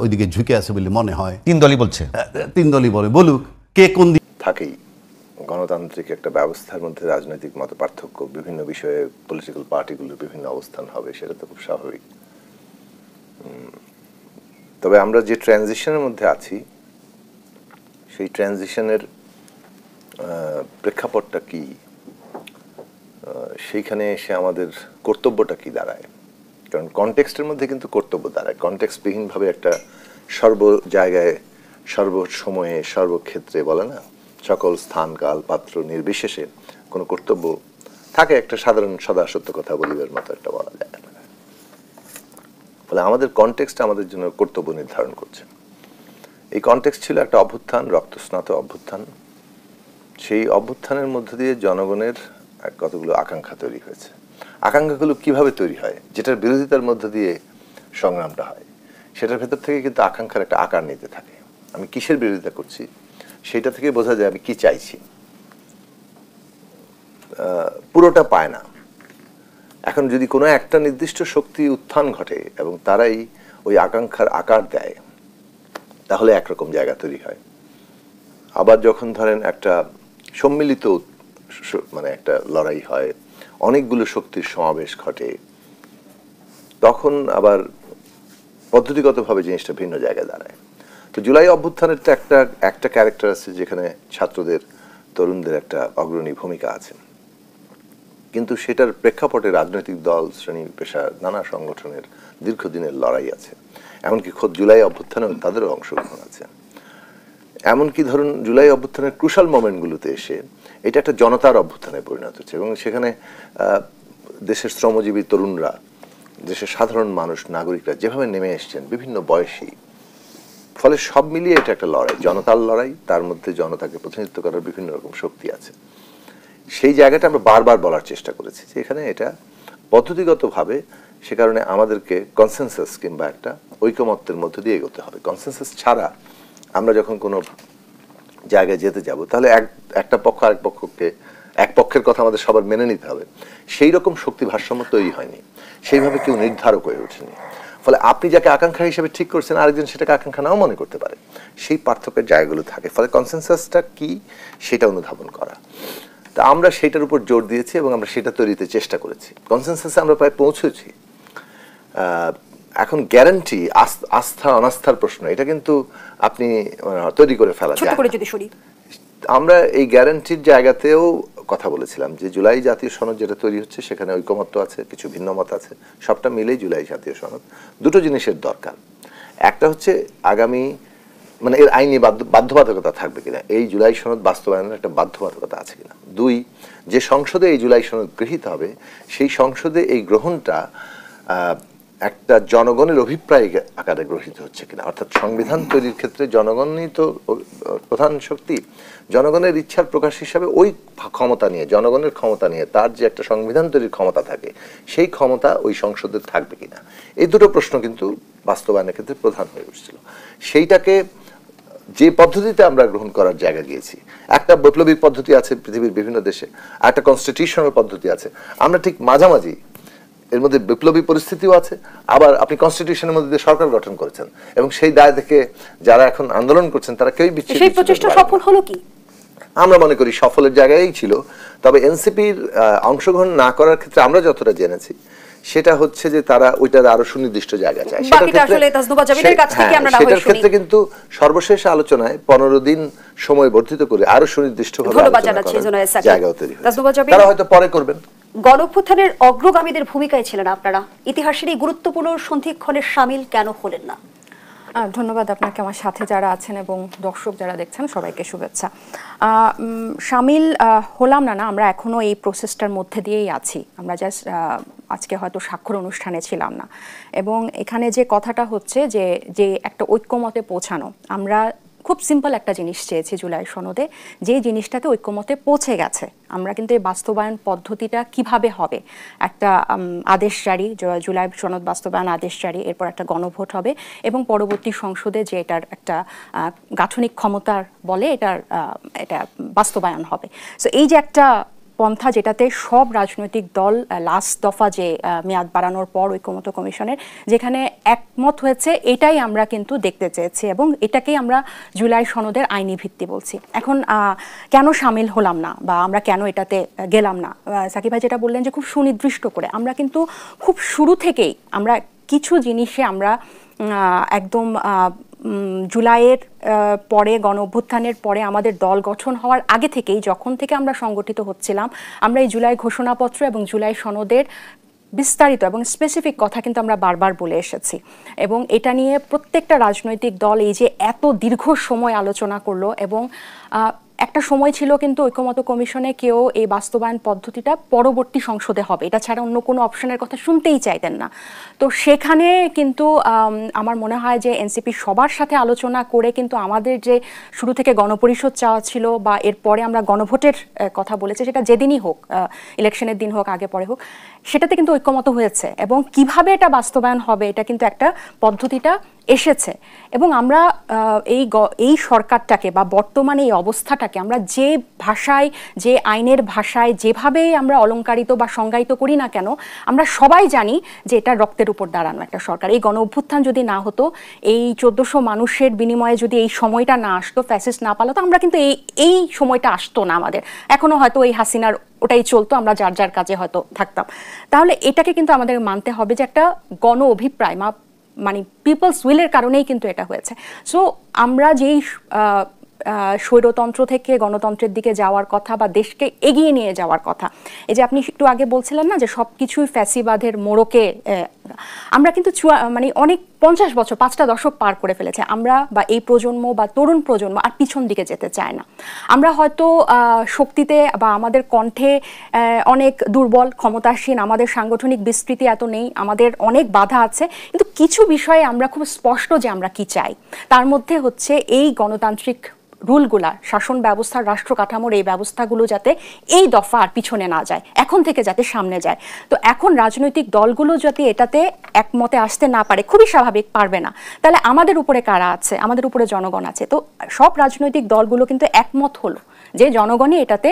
ওইদিকে ঝুঁকে আছে বলে মনে হয়। তিন দলই বলছে, তিন দলই বলুক, কে কোন দিক থাকেই। গণতান্ত্রিক একটা ব্যবস্থার মধ্যে রাজনৈতিক মত পার্থক্য, বিভিন্ন বিষয়ে পলিটিক্যাল পার্টিগুলোর বিভিন্ন অবস্থান হবে, সেটা তো খুব স্বাভাবিক। তবে আমরা যে ট্রানজিশনের মধ্যে আছি, সেই ট্রানজিশনের প্রেক্ষাপটটা কি, সেইখানে এসে আমাদের কর্তব্যটা কি দাঁড়ায়। কারণ কনটেক্সটের মধ্যে কিন্তু কর্তব্য দাঁড়ায়। কনটেক্সটবিহীনভাবে একটা সর্ব জায়গায়, সর্বসময়ে, সর্বক্ষেত্রে বলে না, সকল স্থান কাল পাত্র নির্বিশেষে কোনো কর্তব্য থাকে, একটা সাধারণ সদা সত্য কথা বলিবার মতো একটা বলা যায়। ফলে আমাদের কনটেক্সট আমাদের জন্য কর্তব্য নির্ধারণ করছে। এই কনটেক্সট ছিল একটা অভ্যুত্থান, রক্তস্নাত অভ্যুত্থান। সেই অভ্যুত্থানের মধ্য দিয়ে জনগণের কতগুলো আকাঙ্ক্ষা তৈরি হয়েছে। আকাঙ্ক্ষাগুলো কিভাবে তৈরি হয়, যেটার বিরোধিতার মধ্য দিয়ে সংগ্রামটা হয়, সেটার ভেতর থেকে কিন্তু আকাঙ্ক্ষার একটা আকার নিতে থাকে। আমি কিসের বিরোধিতা করছি সেটা থেকে বোঝা যায় আমি কি চাইছি। পুরোটা পায় না। এখন যদি কোনো একটা নির্দিষ্ট শক্তি উত্থান ঘটে এবং তারাই ওই আকাঙ্ক্ষার আকার দেয়, তাহলে একরকম জায়গা তৈরি হয়। আবার যখন ধরেন একটা সম্মিলিত মানে একটা লড়াই হয়, অনেকগুলো শক্তির সমাবেশ ঘটে, তখন আবার পদ্ধতিগতভাবে জিনিসটা ভিন্ন জায়গায় দাঁড়ায়। তো জুলাই অভ্যুত্থানের তো একটা ক্যারেক্টার আছে যেখানে ছাত্রদের, তরুণদের একটা অগ্রণী ভূমিকা আছে, কিন্তু সেটার প্রেক্ষাপটে রাজনৈতিক দল, শ্রেণী পেশা, নানা সংগঠনের দীর্ঘদিনের লড়াই আছে। এমনকি খোদ জুলাই অভ্যুত্থানেও তাদেরও অংশগ্রহণ আছে। এমনকি ধরুন জুলাই অভ্যুত্থানের ক্রুশাল মোমেন্টগুলোতে এসে এটা একটা জনতার অভ্যুত্থানে পরিণত হচ্ছে এবং সেখানে দেশের শ্রমজীবী তরুণরা, দেশের সাধারণ মানুষ, নাগরিকরা যেভাবে নেমে এসছেন, বিভিন্ন বয়সী, ফলে সব মিলিয়ে এটা একটা লড়াই, জনতার লড়াই। তার মধ্যে জনতাকে প্রতিনিধিত্ব করার বিভিন্ন রকম শক্তি আছে। সেই জায়গাটা আমরা বারবার বলার চেষ্টা করেছি যে এখানে এটা পদ্ধতিগতভাবে, সে কারণে আমাদেরকে কনসেনসাস কিংবা একটা ঐকমত্যের মধ্য দিয়ে এগোতে হবে। কনসেনসাস ছাড়া আমরা যখন কোনো জায়গায় যেতে যাব, তাহলে একটা পক্ষ আরেক পক্ষকে, এক পক্ষের কথা আমাদের সবার মেনে নিতে হবে, সেই রকম শক্তি ভারসাম্য তৈরি হয়নি, সেইভাবে কেউ নির্ধারক হয়ে ওঠেনি। ফলে আপনি যাকে আকাঙ্ক্ষা হিসেবে ঠিক করছেন, আরেকজন সেটাকে আকাঙ্ক্ষা নাও মনে করতে পারে। সেই পার্থক্যের জায়গাগুলো থাকে। ফলে কনসেনসাসটা কি সেটা অনুধাবন করা, তা আমরা সেটার উপর জোর দিয়েছি এবং আমরা সেটা তৈরিতে চেষ্টা করেছি। কনসেনসাসে আমরা প্রায় পৌঁছেছি। এখন গ্যারান্টি, আস্থা অনাস্থার প্রশ্ন, এটা কিন্তু আপনি তৈরি করে ফেলা যায়। আমরা এই গ্যারান্টির জায়গাতেও কথা বলেছিলাম যে জুলাই জাতীয় সনদ যেটা তৈরি হচ্ছে, সেখানে ঐকমত্য আছে, কিছু ভিন্ন মত আছে, সবটা মিলেই জুলাই জাতীয় সনদ। দুটো জিনিসের দরকার। একটা হচ্ছে আগামী, মানে এর আইনি বাধ্যবাধকতা থাকবে কিনা, এই জুলাই সনদ বাস্তবায়নের একটা বাধ্যবাধকতা আছে কিনা। দুই, যে সংসদে এই জুলাই সনদ গৃহীত হবে, সেই সংসদে এই গ্রহণটা একটা জনগণের অভিপ্রায় আকারে গ্রহীত হচ্ছে কিনা। অর্থাৎ সংবিধান তৈরির ক্ষেত্রে জনগণই তো প্রধান শক্তি। জনগণের ইচ্ছার প্রকাশ হিসাবে ওই ক্ষমতা নিয়ে, জনগণের ক্ষমতা নিয়ে তার যে একটা সংবিধান তৈরির ক্ষমতা থাকে, সেই ক্ষমতা ওই সংসদে থাকবে কিনা। এই দুটো প্রশ্ন কিন্তু বাস্তবায়নের ক্ষেত্রে প্রধান হয়ে উঠছিল। সেইটাকে যে পদ্ধতিতে আমরা গ্রহণ করার জায়গা গিয়েছি, একটা বৈপ্লবিক পদ্ধতি আছে পৃথিবীর বিভিন্ন দেশে, আর একটা কনস্টিটিউশনাল পদ্ধতি আছে। আমরা ঠিক মাঝামাঝি, এর মধ্যে বিপ্লবী পরিস্থিতিও আছে, আবার আপনি কনস্টিটিউশনের মধ্যে দিয়ে সরকার গঠন করেছেন এবং সেই দায় থেকে যারা এখন আন্দোলন করছেন তারা কেউই বিচ্ছিন্ন। সেই প্রচেষ্টা সফল হলো কি? আমরা মনে করি সফলের জায়গায়ই ছিল। তবে এনসিপির অংশগ্রহণ না করার ক্ষেত্রে আমরা যতটা জেনেছি, সেটা হচ্ছে যে তারা ওইটার আরো সুনির্দিষ্ট জায়গা চায়। সেটার ক্ষেত্রে কিন্তু সর্বশেষ আলোচনায় 15 দিন সময় বর্ধিত করে আরো সুনির্দিষ্টভাবে জায়গা তৈরি হয়েছে। তারা হয়তো পরে করবেন। গণঅভ্যুত্থানের অগ্রগামীদের ভূমিকায় ছিলেন আপনারা, ইতিহাসের এই গুরুত্বপূর্ণ সন্ধিক্ষণে শামিল কেন হলেন না? ধন্যবাদ আপনাকে, আমার সাথে যারা আছেন এবং দর্শক যারা দেখছেন সবাইকে শুভেচ্ছা। শামিল হলাম না, আমরা এখনো এই প্রসেসটার মধ্যে দিয়েই আছি। আমরা জাস্ট আজকে হয়তো স্বাক্ষর অনুষ্ঠানে ছিলাম না। এবং এখানে যে কথাটা হচ্ছে যে একটা ঐক্যমতে পৌঁছানো, আমরা খুব সিম্পল একটা জিনিস চেয়েছি জুলাই সনদে, যে জিনিসটাতে ঐক্যমতে পৌঁছে গেছে। আমরা কিন্তু এই বাস্তবায়ন পদ্ধতিটা কিভাবে হবে, একটা আদেশ জারি, জুলাই সনদ বাস্তবায়ন আদেশ জারি, এরপর একটা গণভোট হবে এবং পরবর্তী সংসদে যে এটার একটা গাঠনিক ক্ষমতার বলে এটা বাস্তবায়ন হবে। সো এই যে একটা পন্থা যেটাতে সব রাজনৈতিক দল লাস্ট দফা যে মেয়াদ বাড়ানোর পর ঐকমত্য কমিশনের যেখানে একমত হয়েছে, এটাই আমরা কিন্তু দেখতে চেয়েছি এবং এটাকেই আমরা জুলাই সনদের আইনি ভিত্তি বলছি। এখন কেন সামিল হলাম না বা আমরা কেন এটাতে গেলাম না, সাকিব ভাই যেটা বললেন যে খুব সুনির্দিষ্ট করে আমরা কিন্তু খুব শুরু থেকেই আমরা কিছু জিনিসে আমরা একদম জুলাইয়ের পরে গণ অভ্যুত্থানের পরে আমাদের দল গঠন হওয়ার আগে থেকেই যখন থেকে আমরা সংগঠিত হচ্ছিলাম, আমরা এই জুলাই ঘোষণাপত্র এবং জুলাই সনদের বিস্তারিত এবং স্পেসিফিক কথা কিন্তু আমরা বারবার বলে এসেছি এবং এটা নিয়ে প্রত্যেকটা রাজনৈতিক দল এই যে এত দীর্ঘ সময় আলোচনা করলো এবং একটা সময় ছিল কিন্তু ঐকমত্য কমিশনে কেউ এই বাস্তবায়ন পদ্ধতিটা পরবর্তী সংসদে হবে, এটা ছাড়া অন্য কোনো অপশনের কথা শুনতেই চাইতেন না। তো সেখানে কিন্তু আমার মনে হয় যে এনসিপি সবার সাথে আলোচনা করে কিন্তু আমাদের যে শুরু থেকে গণপরিষদ চাওয়া ছিল বা এরপরে আমরা গণভোটের কথা বলেছি, সেটা যেদিনই হোক, ইলেকশনের দিন হোক আগে পরে হোক, সেটাতে কিন্তু ঐকমত্য হয়েছে এবং কিভাবে এটা বাস্তবায়ন হবে এটা কিন্তু একটা পদ্ধতিটা এসেছে এবং আমরা এই সরকারটাকে বা বর্তমানে এই অবস্থাটাকে আমরা যে ভাষায়, যে আইনের ভাষায় যেভাবেই আমরা অলংকারিত বা সংজ্ঞায়িত করি না কেন, আমরা সবাই জানি যে এটা রক্তের উপর দাঁড়ানো একটা সরকার। এই গণ অভ্যুত্থান যদি না হতো, এই 1400 মানুষের বিনিময়ে যদি এই সময়টা না আসতো, ফ্যাসিস্ট না পালাতো, আমরা কিন্তু এই সময়টা আসতো না আমাদের। এখনো হয়তো এই হাসিনার ওটাই চলতো, আমরা যার যার কাজে হয়তো থাকতাম। তাহলে এটাকে কিন্তু আমাদের মানতে হবে যে একটা গণ অভিপ্রায় মানে পিপলস উইলের কারণেই কিন্তু এটা হয়েছে। সো আমরা যেই স্বৈরতন্ত্র থেকে গণতন্ত্রের দিকে যাওয়ার কথা বা দেশকে এগিয়ে নিয়ে যাওয়ার কথা, এই যে আপনি একটু আগে বলছিলেন না যে সব কিছুই ফ্যাসিবাদের মোড়কে, আমরা কিন্তু মানে অনেক 50 বছর 5টা দশক পার করে ফেলেছে আমরা, বা এই প্রজন্ম বা তরুণ প্রজন্ম আর পিছন দিকে যেতে চায় না। আমরা হয়তো শক্তিতে বা আমাদের কণ্ঠে অনেক দুর্বল, ক্ষমতাসীন, আমাদের সাংগঠনিক বিস্তৃতি এত নেই, আমাদের অনেক বাধা আছে, কিন্তু কিছু বিষয়ে আমরা খুব স্পষ্ট যে আমরা কি চাই। তার মধ্যে হচ্ছে এই গণতান্ত্রিক রুলগুলা, শাসন ব্যবস্থার, রাষ্ট্র কাঠামোর এই ব্যবস্থাগুলো যাতে এই দফা আর পিছনে না যায়, এখন থেকে যাতে সামনে যায়। তো এখন রাজনৈতিক দলগুলো যদি এটাতে একমতে আসতে না পারে, খুবই স্বাভাবিক, পারবে না, তাহলে আমাদের উপরে কারা আছে? আমাদের উপরে জনগণ আছে। তো সব রাজনৈতিক দলগুলো কিন্তু একমত হলো যে জনগণই এটাতে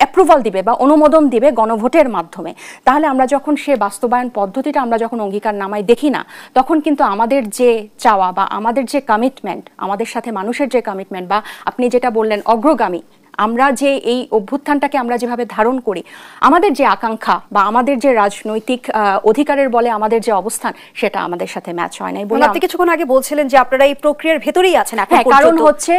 অ্যাপ্রুভাল দিবে বা অনুমোদন দিবে গণভোটের মাধ্যমে। তাহলে আমরা যখন সে বাস্তবায়ন পদ্ধতিটা আমরা যখন অঙ্গীকার নামায় দেখি না, তখন কিন্তু আমাদের যে চাওয়া বা আমাদের যে কমিটমেন্ট, আমাদের সাথে মানুষের যে কমিটমেন্ট, বা আপনি যেটা বললেন অগ্রগামী, আমরা যে এই অভ্যুত্থানটাকে আমরা যেভাবে ধারণ করি, আমাদের যে আকাঙ্ক্ষা বা আমাদের যে রাজনৈতিক অধিকারের বলে আমাদের যে অবস্থান, সেটা আমাদের সাথে ম্যাচ হয় নাই বলে আপনি কিছুক্ষণ আগে বলছিলেন যে আপনারা এই প্রক্রিয়ার ভেতরেই আছেন এখন পর্যন্ত। কারণ হচ্ছে,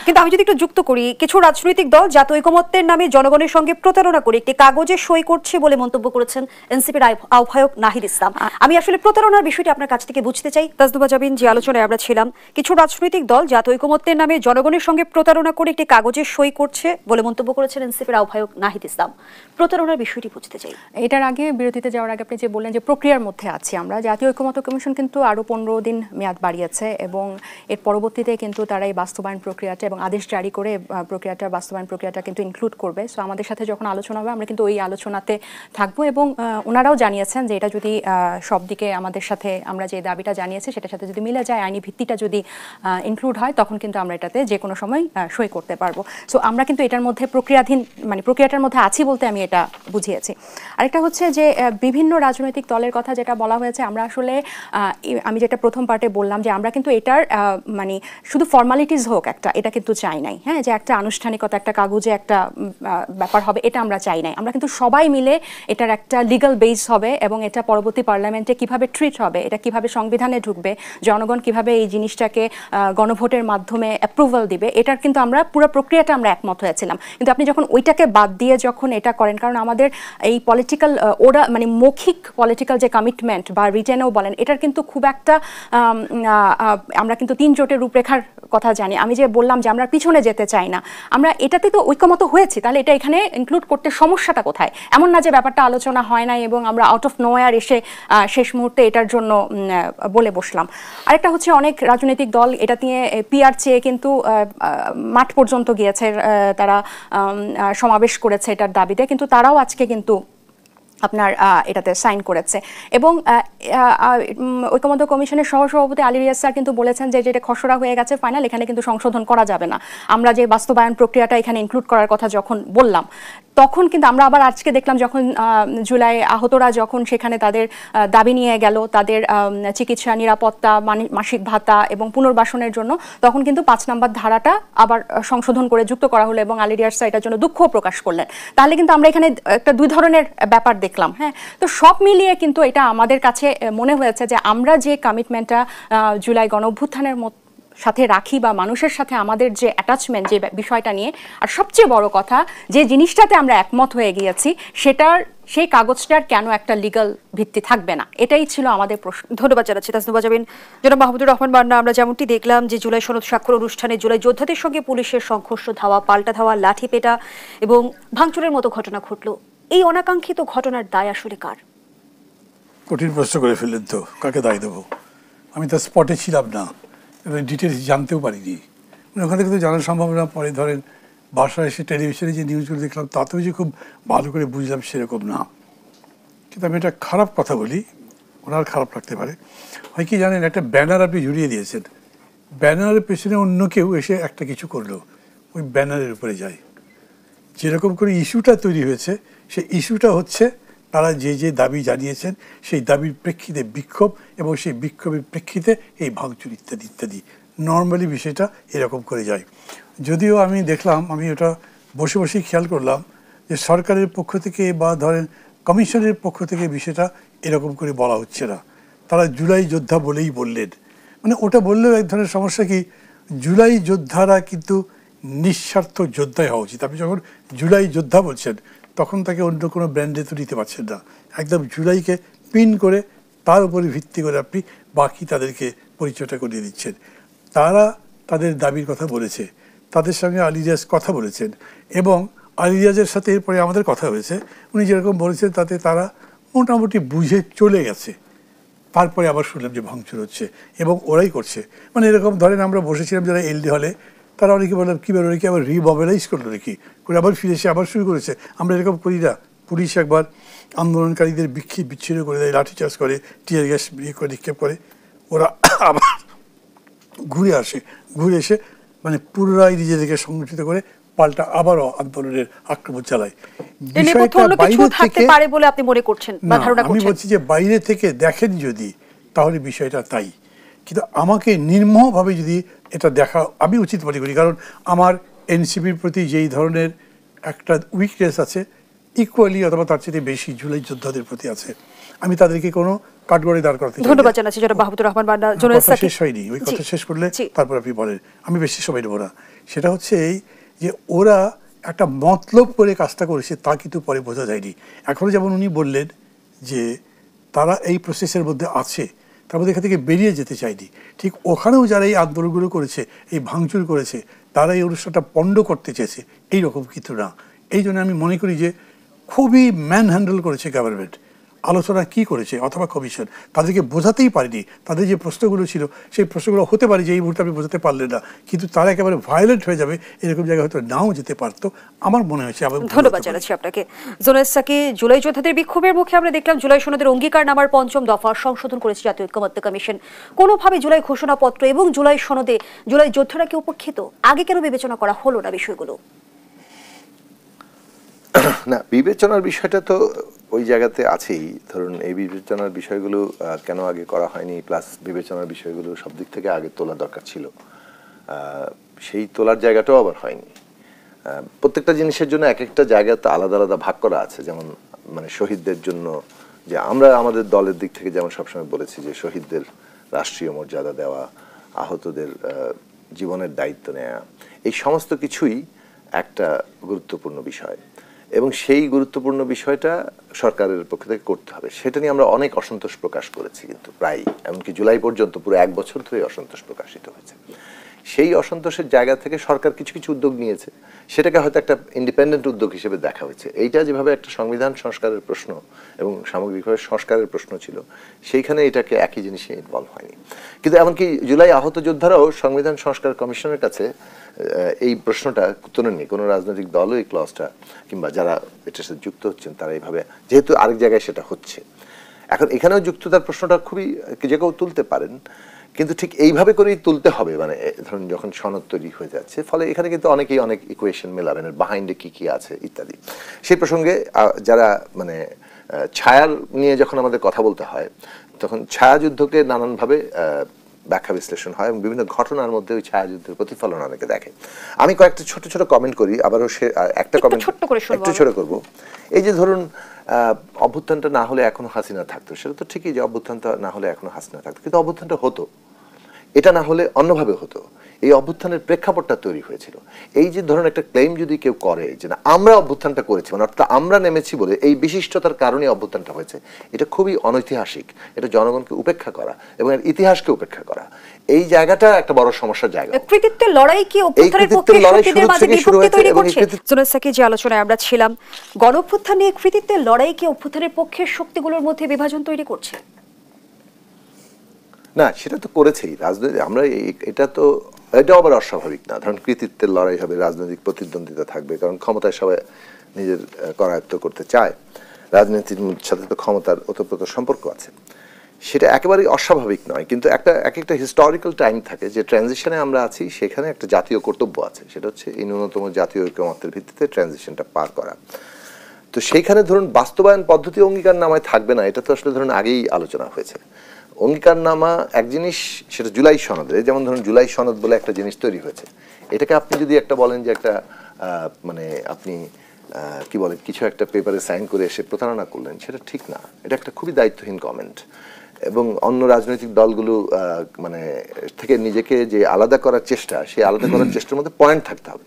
কিন্তু আমি যদি একটু যুক্ত করি, কিছু রাজনৈতিক দল জাতীয় ঐকমত্যের নামে জনগণের সঙ্গে প্রতারণা করে একটি কাগজে সই করছে বলে মন্তব্য করেছেন এনসিপির আহ্বায়ক নাহিদ ইসলাম। আমি আসলে প্রতারণার বিষয়টি আপনার কাছ থেকে বুঝতে চাই। তাজদুবা জাবিন, যে আলোচনায় আমরা ছিলাম, কিছু রাজনৈতিক দল জাতীয় ঐকমত্যের নামে জনগণের সঙ্গে প্রতারণা করে একটি কাগজে সই করছে বলে মন্তব্য করেছেন এনসিপির আহ্বায়ক নাহিদ ইসলাম। প্রতারণার বিষয়টি বুঝতে চাই। এটার আগে, বিরতিতে যাওয়ার আগে আপনি যে বললেন যে প্রক্রিয়ার মধ্যে আছি আমরা, জাতীয় ঐকমত্য কমিশন কিন্তু আরো 15 দিন মেয়াদ বাড়িয়েছে এবং এর পরবর্তীতে কিন্তু তারা এই বাস্তবায়ন প্রক্রিয়াটা এবং আদেশ জারি করে প্রক্রিয়াটা, বাস্তবায়ন প্রক্রিয়াটা কিন্তু ইনক্লুড করবে। সো আমাদের সাথে যখন আলোচনা হবে আমরা কিন্তু ওই আলোচনাতে থাকবো এবং ওনারাও জানিয়েছেন যে এটা যদি সব দিকে আমাদের সাথে আমরা যে দাবিটা জানিয়েছি সেটার সাথে যদি মিলে যায়, আইনি ভিত্তিটা যদি ইনক্লুড হয়, তখন কিন্তু আমরা এটাতে যে কোনো সময় সই করতে পারবো। সো আমরা কিন্তু এটার মধ্যে প্রক্রিয়াধীন, মানে প্রক্রিয়াটার মধ্যে আছি বলতে আমি এটা বুঝিয়েছি। আরেকটা হচ্ছে যে বিভিন্ন রাজনৈতিক দলের কথা যেটা বলা হয়েছে, আমরা আসলে আমি যেটা প্রথম পার্টে বললাম যে আমরা কিন্তু এটার মানে শুধু ফর্মালিটিস হোক একটা, এটা কিন্তু চাই নাই, হ্যাঁ, যে একটা আনুষ্ঠানিকতা, একটা কাগজে একটা ব্যাপার হবে, এটা আমরা চাই নাই। আমরা কিন্তু সবাই মিলে এটার একটা লিগ্যাল বেস হবে এবং এটা পরবর্তী পার্লামেন্টে কিভাবে ট্রিট হবে, এটা কিভাবে সংবিধানে ঢুকবে, জনগণ কিভাবে এই জিনিসটাকে গণভোটের মাধ্যমে অ্যাপ্রুভাল দিবে, এটার কিন্তু আমরা পুরো প্রক্রিয়াটা আমরা একমত হয়েছিলাম। কিন্তু আপনি যখন ওইটাকে বাদ দিয়ে যখন এটা করেন, কারণ আমাদের এই পলিটিক্যাল ওরা মানে মৌখিক পলিটিক্যাল যে কমিটমেন্ট বা রিটেনেও বলেন, এটার কিন্তু খুব একটা আমরা কিন্তু 3 জোটের রূপরেখার কথা জানি। আমি যে বললাম যে আমরা পিছনে যেতে চাই না, আমরা এটাতে তো ঐকমত্য হয়েছি, তাহলে এটা এখানে ইনক্লুড করতে সমস্যাটা কোথায়? এমন না যে ব্যাপারটা আলোচনা হয় নাই এবং আমরা আউট অফ নোয়ার এসে শেষ মুহূর্তে এটার জন্য বলে বসলাম। আরেকটা হচ্ছে অনেক রাজনৈতিক দল এটা নিয়ে পিআর চেয়ে কিন্তু মাঠ পর্যন্ত গিয়েছে, তারা সমাবেশ করেছে এটার দাবিতে, কিন্তু তারাও আজকে কিন্তু আপনার এটাতে সাইন করেছে। এবং ঐকমত্য কমিশনের সহসভাপতি আলী রিয়াজ স্যার কিন্তু বলেছেন যে যেটা খসড়া হয়ে গেছে ফাইনাল, এখানে কিন্তু সংশোধন করা যাবে না। আমরা যে বাস্তবায়ন প্রক্রিয়াটা এখানে ইনক্লুড করার কথা যখন বললাম, তখন কিন্তু আমরা আবার আজকে দেখলাম যখন জুলাই আহতরা যখন সেখানে তাদের দাবি নিয়ে গেল, তাদের চিকিৎসা, নিরাপত্তা, মাসিক ভাতা এবং পুনর্বাসনের জন্য, তখন কিন্তু 5 নম্বর ধারাটা আবার সংশোধন করে যুক্ত করা হলো এবং আলী রিয়াজ স্যার এটার জন্য দুঃখ প্রকাশ করলেন। তাহলে কিন্তু আমরা এখানে একটা 2 ধরনের ব্যাপার দেখলাম। হ্যাঁ, তো সব মিলিয়ে কিন্তু এটা আমাদের কাছে মনে হয়েছে যে আমরা যে কমিটমেন্টটা জুলাই গণঅভ্যুত্থানের সাথে রাখি বা মানুষের সাথে আমাদের যে অ্যাটাচমেন্ট, যে বিষয়টা নিয়ে, আর সবচেয়ে বড় কথা যে জিনিসটাতে আমরা একমত হয়ে গিয়েছি, সেই কাগজটার কেন একটা লিগ্যাল ভিত্তি থাকবে না, এটাই ছিল আমাদের প্রশ্ন। ধন্যবাদ জানাচ্ছি তাসনুবা জাবিন। জনাব মাহমুদুর রহমান মান্না, আমরা যেমনটি দেখলাম যে জুলাই সনদ স্বাক্ষর অনুষ্ঠানে জুলাই যোদ্ধাদের সঙ্গে পুলিশের সংঘর্ষ, ধাওয়া পাল্টা ধাওয়া, লাঠি পেটা এবং ভাঙচুরের মতো ঘটনা ঘটলো। এই অনাকাঙ্ক্ষিত ঘটনার দায় আসলে কার? কঠিন প্রশ্ন করে ফেললেন তো, কাকে দায় দেবো? আমি তো স্পটে ছিলাম না, ডিটেলস জানতেও পারিনি। ওখান থেকে তো জানার সম্ভাবনা, পরে ধরেন বাসায় এসে টেলিভিশনে যে নিউজগুলো দেখলাম তাতেও যে খুব ভালো করে বুঝলাম সেরকম না। কিন্তু আমি একটা খারাপ কথা বলি, ওনার খারাপ লাগতে পারে। হয় কি জানেন, একটা ব্যানার আপনি ঝুলিয়ে দিয়েছেন, ব্যানারের পেছনে অন্য কেউ এসে একটা কিছু করলো, ওই ব্যানারের উপরে যায়। যেরকম করে ইস্যুটা তৈরি হয়েছে, সেই ইস্যুটা হচ্ছে তারা যে যে দাবি জানিয়েছেন সেই দাবির প্রেক্ষিতে বিক্ষোভ, এবং সেই বিক্ষোভের প্রেক্ষিতে এই ভাঙচুর ইত্যাদি ইত্যাদি। নর্মালি বিষয়টা এরকম করে যায়। যদিও আমি দেখলাম, আমি ওটা বসে বসেই খেয়াল করলাম যে সরকারের পক্ষ থেকে বা ধরেন কমিশনের পক্ষ থেকে বিষয়টা এরকম করে বলা হচ্ছে না। তারা জুলাই যোদ্ধা বলেই বললেন। মানে ওটা বললেও এক ধরনের সমস্যা কি, জুলাই যোদ্ধারা কিন্তু নিঃস্বার্থ যোদ্ধাই হওয়া উচিত। আপনি যখন জুলাই যোদ্ধা বলছেন তখন তাকে অন্য কোনো ব্র্যান্ডে তো নিতে পারছেন না। একদম জুলাইকে পিন করে তার উপরে ভিত্তি করে আপনি বাকি তাদেরকে পরিচয়টা করিয়ে দিচ্ছেন। তারা তাদের দাবির কথা বলেছে, তাদের সঙ্গে আলী রিয়াজ কথা বলেছেন, এবং আলী রিয়াজের সাথে এরপরে আমাদের কথা হয়েছে। উনি যেরকম বলেছেন তাতে তারা মোটামুটি বুঝে চলে গেছে। তারপরে আবার শুনলাম যে ভাঙচুর হচ্ছে এবং ওরাই করছে। মানে এরকম ধরেন আমরা বসেছিলাম যারা এলডি হলে, তারা অনেকে বললাম কী ব্যাপার, কি আবার রিমোবিলাইজ করলো নাকি, করে আবার ফিরে এসে আবার শুরু করেছে। আমরা এরকম করি না। পুলিশ একবার আন্দোলনকারীদের বিচ্ছিন্ন করে দেয়, লাঠিচার্জ করে, টিয়ার গ্যাস করে নিক্ষেপ করে, ওরা আবার ঘুরে আসে, ঘুরে এসে মানে পুনরায় নিজেদেরকে সংগঠিত করে পাল্টা আবারও আন্দোলনের আক্রমণ চালায়। আমি বলছি যে বাইরে থেকে দেখেন যদি, তাহলে বিষয়টা তাই। কিন্তু আমাকে নির্মমভাবে যদি এটা দেখা আমি উচিত মনে করি, কারণ আমার এনসিপির প্রতি যেই ধরনের একটা উইকনেস আছে, ইকুয়ালি অথবা তার চেয়ে বেশি জুলাই যোদ্ধাদের প্রতি আছে। আমি তাদেরকে কোনো কাঠগড়ায় দাঁড় করাতে চাই না। ধন্যবাদ জানাচ্ছি জনাব মাহমুদুর রহমান মান্না। শেষ হয়নি, ওই কথা শেষ করলে তারপর আপনি বলেন, আমি বেশি সময় নেব না। সেটা হচ্ছে এই যে ওরা একটা মতলব করে কাজটা করেছে, তা কিন্তু পরে বোঝা যায়নি। এখনও যেমন উনি বললেন যে তারা এই প্রসেসের মধ্যে আছে, তার মধ্যে এখান থেকে বেরিয়ে যেতে চায়নি। ঠিক ওখানেও যারা এই আন্দোলনগুলো করেছে, এই ভাঙচুর করেছে, তারা এই অনুষ্ঠানটা পণ্ড করতে চেয়েছে, এইরকম কিছু না। এই জন্য আমি মনে করি যে খুবই ম্যান হ্যান্ডেল করেছে গভর্নমেন্ট। আলোচনা কি করেছে অথবা কমিশন, তাদেরকে বোঝাতেই পারেনি। তাদের যে প্রশ্নগুলো ছিল সেই প্রশ্নগুলো হতে পারে যে এই মুহূর্তে আপনি বোঝাতে পারলেন না, কিন্তু তারা একেবারে ভায়োলেন্ট হয়ে যাবে এরকম জায়গায় হয়তো নাও যেতে পারতো, আমার মনে হয়েছে। ধন্যবাদ জানাচ্ছি আপনাকে। জোনায়েদ সাকি, জুলাই যোদ্ধাদের বিক্ষোভের মুখে আমরা দেখলাম জুলাই সনদের অঙ্গীকারনামার ৫ম দফা সংশোধন করেছে জাতীয় ঐক্যমত্য কমিশন। কোনোভাবে জুলাই ঘোষণাপত্র এবং জুলাই সনদে জুলাই যোদ্ধারা কি উপেক্ষিত? আগে কেন বিবেচনা করা হলো না বিষয়গুলো? না, বিবেচনার বিষয়টা তো ওই জায়গাতে আছেই। ধরুন এই বিবেচনার বিষয়গুলো কেন আগে করা হয়নি, প্লাস বিবেচনার বিষয়গুলো সব দিক থেকে আগে তোলা দরকার ছিল, সেই তোলার জায়গাটাও আবার হয়নি। প্রত্যেকটা জিনিসের জন্য এক একটা জায়গাতে আলাদা আলাদা ভাগ করা আছে। যেমন মানে শহীদদের জন্য, যে আমরা আমাদের দলের দিক থেকে যেমন সবসময় বলেছি যে শহীদদের রাষ্ট্রীয় মর্যাদা দেওয়া, আহতদের জীবনের দায়িত্ব নেওয়া, এই সমস্ত কিছুই একটা গুরুত্বপূর্ণ বিষয়, এবং সেই গুরুত্বপূর্ণ বিষয়টা সরকারের পক্ষ থেকে করতে হবে। সেটা নিয়ে আমরা অনেক অসন্তোষ প্রকাশ করেছি, কিন্তু প্রায় এমনকি জুলাই পর্যন্ত পুরো 1 বছর ধরে অসন্তোষ প্রকাশিত হয়েছে। সেই অসন্তোষের জায়গা থেকে সরকার কিছু কিছু উদ্যোগ নিয়েছে, সেটাকে হয়তো একটা ইন্ডিপেন্ডেন্ট উদ্যোগ হিসেবে দেখা হয়েছে। এইটা যেভাবে একটা সংবিধান সংস্কারের প্রশ্ন এবং সামগ্রিকভাবে সংস্কারের প্রশ্ন ছিল, সেইখানে এটাকে একই জিনিসে ইনভলভ হয়নি। কিন্তু এমনকি জুলাই আহত যোদ্ধারাও সংবিধান সংস্কার কমিশনের কাছে এই প্রশ্নটা তোলেননি। কোনো রাজনৈতিক দলও এই ক্লজটা কিংবা যারা এটার সাথে যুক্ত হচ্ছেন তারা এইভাবে, যেহেতু আরেক জায়গায় সেটা হচ্ছে, এখন এখানেও যুক্ততার প্রশ্নটা খুবই যে কেউ তুলতে পারেন, কিন্তু ঠিক এইভাবে করেই তুলতে হবে। মানে ধরুন যখন সনদ তৈরি হয়ে যাচ্ছে, ফলে এখানে কিন্তু অনেকেই অনেক ইকুয়েশন মেলাবেন, বাহাইন্ডে কি কি আছে ইত্যাদি। সেই প্রসঙ্গে যারা মানে ছায়ার নিয়ে যখন আমাদের কথা বলতে হয়, তখন ছায়াযুদ্ধকে নানানভাবে ব্যাখ্যা বিশ্লেষণ হয় এবং বিভিন্ন ঘটনার মধ্যে ওই ছায়াযুদ্ধের প্রতিফলন অনেকে দেখে। আমি কয়েকটা ছোট ছোট কমেন্ট করি, আবারও সে একটা কমেন্ট একটু ছোট করব। এই যে ধরুন অভ্যুত্থানটা না হলে এখনো হাসিনা থাকতো, সেটা তো ঠিকই যে অভ্যুত্থানটা না হলে এখনো হাসিনা থাকতো, কিন্তু অভ্যুত্থানটা হতো, এটা না হলে অন্যভাবে হতো। এই অভ্যুত্থানের প্রেক্ষাপটটা তৈরি হয়েছিল। এই যে ধরুন একটা ক্লেম যদি কেউ করে যে না আমরা অভ্যুত্থানটা করেছি, মানে অর্থাৎ আমরা নেমেছি বলে এই বিশিষ্টতার কারণে অভ্যুত্থানটা হয়েছে, এটা খুবই অনৈতিহাসিক। এটা জনগণকে উপেক্ষা করা এবং এর ইতিহাসকে উপেক্ষা করা, এই জায়গাটা একটা বড় সমস্যার জায়গা। কৃতিত্বের লড়াই কি অভ্যুত্থানের পক্ষে শক্তিদের মাঝে বিভক্তি তৈরি করছে? জুনায়েদ সাকি, যে আলোচনায় আমরা ছিলাম, গণঅভ্যুত্থান নিয়ে কৃতিত্বের লড়াই কি অভ্যুত্থানের পক্ষের শক্তিগুলোর মধ্যে বিভাজন তৈরি করছে? না, সেটা তো করেছেই রাজনীতি। আমরা এটা আবার অস্বাভাবিক না। ধরুন কৃতিত্বের লড়াই হবে, রাজনৈতিক প্রতিদ্বন্দ্বিতা থাকবে, কারণ ক্ষমতায় সবাই নিজের করায়ত্ত করতে চায়। রাজনীতির সাথে তো ক্ষমতার ওতপ্রোত সম্পর্ক আছে, সেটা একেবারেই অস্বাভাবিক নয়। কিন্তু একটা হিস্টোরিক্যাল টাইম থাকে যে ট্রানজিশনে আমরা আছি, সেখানে একটা জাতীয় কর্তব্য আছে, সেটা হচ্ছে এই ন্যূনতম জাতীয় ঐকমত্যের ভিত্তিতে ট্রানজিশনটা পার করা। তো সেইখানে ধরুন বাস্তবায়ন পদ্ধতি অঙ্গীকারনামায় থাকবে না, এটা তো আসলে ধরুন আগেই আলোচনা হয়েছে। অঙ্গীকারনামা এক জিনিস, সেটা জুলাই সনদে, যেমন ধরুন জুলাই সনদ বলে একটা জিনিস তৈরি হয়েছে, এটাকে আপনি যদি একটা বলেন যে একটা মানে আপনি কি বলেন কিছু একটা পেপারে সাইন করে এসে প্রতারণা করলেন, সেটা ঠিক না। এটা একটা খুবই দায়িত্বহীন কমেন্ট। এবং অন্য রাজনৈতিক দলগুলো মানে থেকে নিজেকে যে আলাদা করার চেষ্টা, সেই আলাদা করার চেষ্টার মধ্যে পয়েন্ট থাকতে হবে।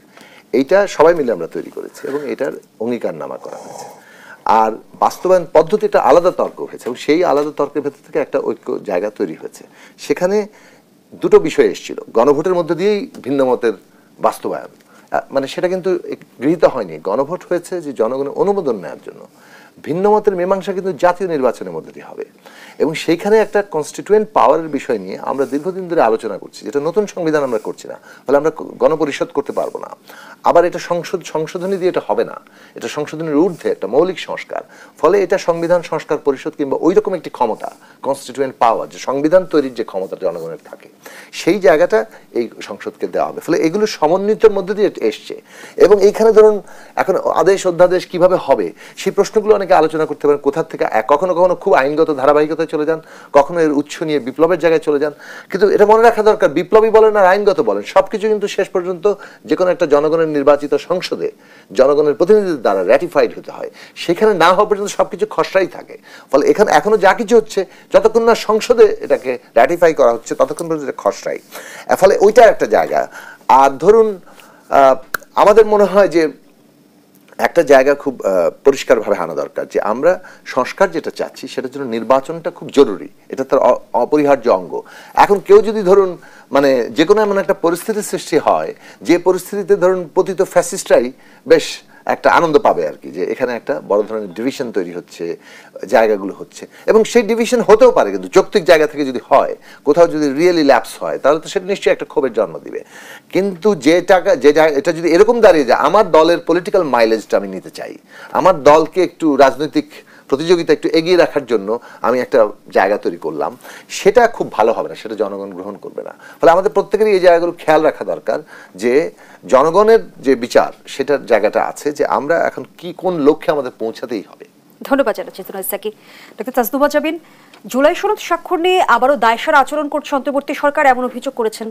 এইটা সবাই মিলে আমরা তৈরি করেছি এবং এটার অঙ্গীকারনামা করা হয়েছে। আর বাস্তবায়ন পদ্ধতিটা আলাদা তর্ক হয়েছে এবং সেই আলাদা তর্কের ভেতর থেকে একটা ঐক্য জায়গা তৈরি হয়েছে। সেখানে দুটো বিষয় এসেছিল, গণভোটের মধ্যে দিয়েই ভিন্ন মতের বাস্তবায়ন, মানে সেটা কিন্তু গৃহীত হয়নি। গণভোট হয়েছে যে জনগণের অনুমোদন নেওয়ার জন্য। ভিন্ন মতের মীমাংসা কিন্তু জাতীয় নির্বাচনের মধ্যে দিয়ে হবে এবং সেইখানে একটা কনস্টিটিউয়েন্ট পাওয়ারের বিষয় নিয়ে আমরা দীর্ঘদিন ধরে আলোচনা করছি, যেটা নতুন সংবিধান আমরা করছি না, ফলে আমরা গণপরিষদ করতে পারবো না। আবার এটা সংশোধনী দিয়ে এটা হবে না, এটা সংশোধনের ঊর্ধ্বে একটা মৌলিক সংস্কার। ফলে এটা সংবিধান সংস্কার পরিষদ কিংবা ওই রকম একটি ক্ষমতা, কনস্টিটিউয়েন্ট পাওয়ার, যে সংবিধান তৈরির যে ক্ষমতা জনগণের থাকে, সেই জায়গাটা এই সংসদকে দেওয়া হবে। ফলে এগুলো সমন্বিতের মধ্যে দিয়ে এসছে এবং এইখানে ধরুন এখন আদেশ অধ্যাদেশ কিভাবে হবে সেই প্রশ্নগুলো অনেকে আলোচনা করতে পারেন। কোথা থেকে কখনো কখনো খুব আইনগত ধারাবাহিকতায় চলে যান, কখনো এর উৎস নিয়ে বিপ্লবের জায়গায় চলে যান। কিন্তু এটা মনে রাখা দরকার, বিপ্লবী বলেন আর আইনগত বলেন, সবকিছু কিন্তু শেষ পর্যন্ত যে কোনো একটা জনগণের নির্বাচিত সংসদে জনগণের প্রতিনিধিদের দ্বারা র্যাটিফাইড হতে হয়। সেখানে না হওয়া পর্যন্ত সবকিছু খসড়াই থাকে। ফলে এখানে এখনো যা কিছু হচ্ছে, যতক্ষণ না সংসদে এটাকে র্যাটিফাই করা হচ্ছে ততক্ষণ পর্যন্ত এটা খসড়াই। ফলে ওইটা একটা জায়গা। আর ধরুন আমাদের মনে হয় যে একটা জায়গা খুব পরিষ্কারভাবে আনা দরকার, যে আমরা সংস্কার যেটা চাচ্ছি সেটার জন্য নির্বাচনটা খুব জরুরি, এটা তার অপরিহার্য অঙ্গ। এখন কেউ যদি ধরুন মানে যে কোনো এমন একটা পরিস্থিতির সৃষ্টি হয়, যে পরিস্থিতিতে ধরুন পতিত ফ্যাসিস্টরাই বেশ একটা আনন্দ পাবে আর কি, যে এখানে একটা বড় ধরনের ডিভিশন তৈরি হচ্ছে, জায়গাগুলো হচ্ছে, এবং সেই ডিভিশন হতেও পারে কিন্তু যৌক্তিক জায়গা থেকে যদি হয়, কোথাও যদি রিয়েলি ল্যাপস হয়, তাহলে তো সেটা নিশ্চয়ই একটা ক্ষোভের জন্ম দিবে। কিন্তু এটা যদি এরকম দাঁড়িয়ে যায়, আমার দলের পলিটিক্যাল মাইলেজটা আমি নিতে চাই, আমার দলকে একটু রাজনৈতিক প্রতিযোগিতা একটু এগিয়ে রাখার জন্য আমি একটা জায়গা তৈরি করলাম, সেটা খুব ভালো হবে না, সেটা জনগণ গ্রহণ করবে না। ফলে আমাদের প্রত্যেকেরই এই জায়গাগুলো খেয়াল রাখা দরকার, যে জনগণের যে বিচার সেটার জায়গাটা আছে, যে আমরা এখন কোন লক্ষ্যে আমাদের পৌঁছাতেই হবে। ধন্যবাদ জানাচ্ছি জুনায়েদ সাকি। ডক্টর তাসনুভা জাবিন, জুলাই সনদ স্বাক্ষর নিয়ে আবারও দায়সারা আচরণ করছে অন্তর্বর্তী সরকার, এমন অভিযোগ করেছেন।